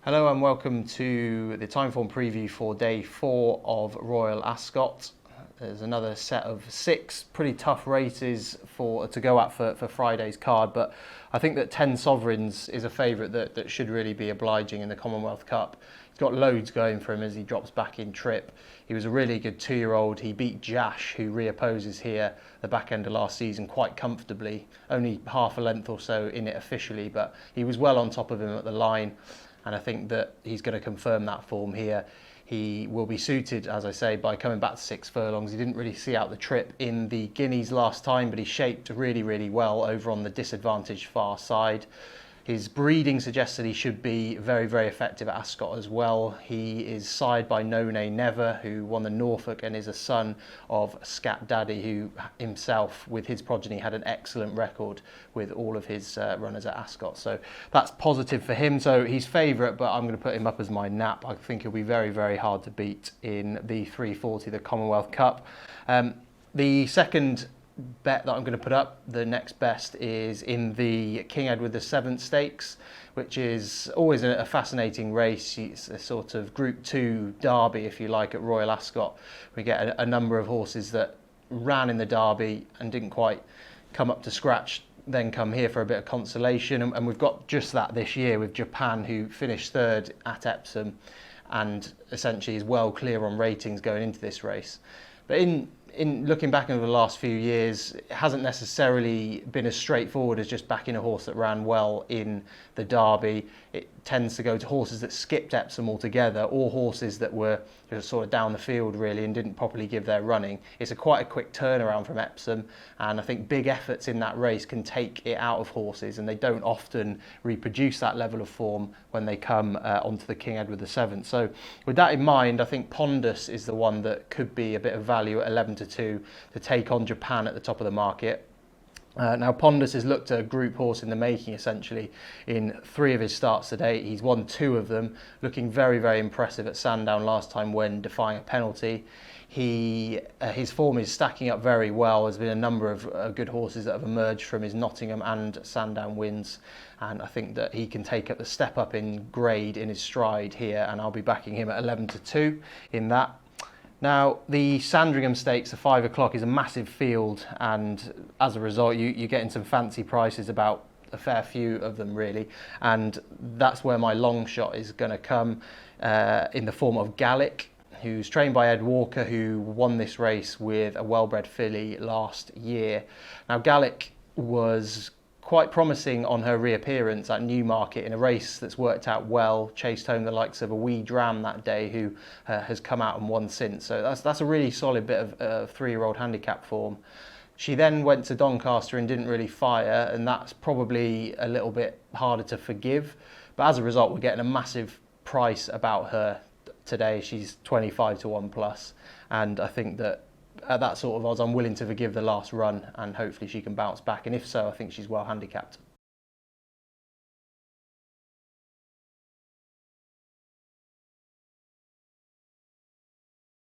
Hello and welcome to the Timeform preview for day 4 of Royal Ascot. There's another set of 6 pretty tough races to go at for Friday's card, but I think that 10 Sovereigns is a favourite that should really be obliging in the Commonwealth Cup. He's got loads going for him as he drops back in trip. He was a really good 2-year-old. He beat Jash, who reopposes here the back end of last season quite comfortably, only half a length or so in it officially, but he was well on top of him at the line. And I think that he's going to confirm that form here. He will be suited, as I say, by coming back to 6 furlongs. He didn't really see out the trip in the Guineas last time, but he shaped really, really well over on the disadvantaged far side. His breeding suggests that he should be very, very effective at Ascot as well. He is sired by No Nay Never, who won the Norfolk and is a son of Scat Daddy, who himself, with his progeny, had an excellent record with all of his runners at Ascot. So that's positive for him. So he's favourite, but I'm going to put him up as my nap. I think he'll be very, very hard to beat in the 340, the Commonwealth Cup. The second bet that I'm going to put up, the next best, is in the King Edward VII Stakes, which is always a fascinating race. It's a sort of Group 2 derby, if you like, at Royal Ascot. We get a number of horses that ran in the derby and didn't quite come up to scratch, then come here for a bit of consolation, and we've got just that this year with Japan, who finished 3rd at Epsom and essentially is well clear on ratings going into this race. But in looking back over the last few years, it hasn't necessarily been as straightforward as just backing a horse that ran well in the Derby. It tends to go to horses that skipped Epsom altogether, or horses that were just sort of down the field really and didn't properly give their running. It's quite a quick turnaround from Epsom, and I think big efforts in that race can take it out of horses, and they don't often reproduce that level of form when they come onto the King Edward VII. So with that in mind, I think Pondus is the one that could be a bit of value at 11-2 to take on Japan at the top of the market. Now Pondus has looked a group horse in the making essentially in 3 of his starts to date. He's won 2 of them, looking very, very impressive at Sandown last time when defying a penalty. His form is stacking up very well. There's been a number of good horses that have emerged from his Nottingham and Sandown wins, and I think that he can take up the step up in grade in his stride here, and I'll be backing him at 11-2 in that. Now, the Sandringham Stakes at 5 o'clock is a massive field, and as a result, you're getting some fancy prices, about a fair few of them really, and that's where my long shot is going to come in the form of Gallic, who's trained by Ed Walker, who won this race with a well-bred filly last year. Now, Gallic was quite promising on her reappearance at Newmarket in a race that's worked out well, chased home the likes of a Wee Dram that day, who has come out and won since. So that's a really solid bit of 3-year-old handicap form. She then went to Doncaster and didn't really fire, and that's probably a little bit harder to forgive. But as a result, we're getting a massive price about her today. She's 25-1 plus, and I think that at that sort of odds, I'm willing to forgive the last run, and hopefully she can bounce back. And if so, I think she's well handicapped.